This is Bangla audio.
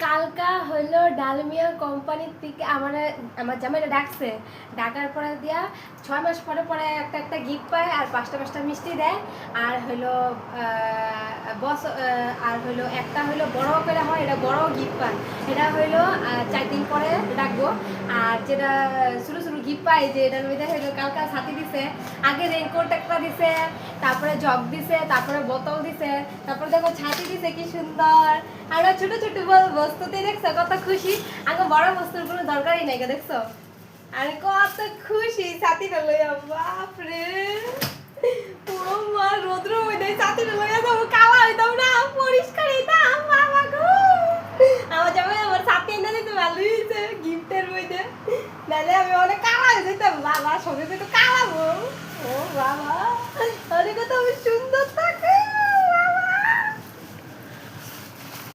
কালকা হইলো ডালমিয়া কোম্পানির থেকে আমার জামাইটা ডাকছে, ডাকার পরে দিয়া 6 মাস পরে পরে একটা একটা গিফট পায় আর 5টা মিষ্টি দেয়। আর হইলো বস আর হইলো একটা হইলো বড় করে হয়, এটা বড় গিফট পায়, এটা হইলো 4 দিন পরে ডাকবো। আর যেটা শুরু গিফট পাই যে এটার মধ্যে হইলো কালকা ছাতি দিছে, আগে রেইনকোট একটা দিছে, তারপরে জগ দিছে, তারপরে বোতল দিছে, তারপরে দেখো ছাতি দিছে কি সুন্দর। আর ছোট ছোট বস্তুতে দেখছো কত খুশি, আগে বড় বস্তুর কোনো দরকারই নাই, দেখছো আমি কত খুশি ছাতিটা লইয়া। বাপরে পুরো মা রোদ্র মধ্যে ছাতিটা লইয়া যাবো, কালা হইতাম না, পরিষ্কার হইতাম। বাবা গো, আমার জামাই আমার ছাতি এনে দিতে ভালো হয়েছে গিফটের মধ্যে, নাহলে আমি অনেক কালা হয়ে যেতাম। বাবা সঙ্গে তো কালাবো। ও বাবা, অনেক কথা আমি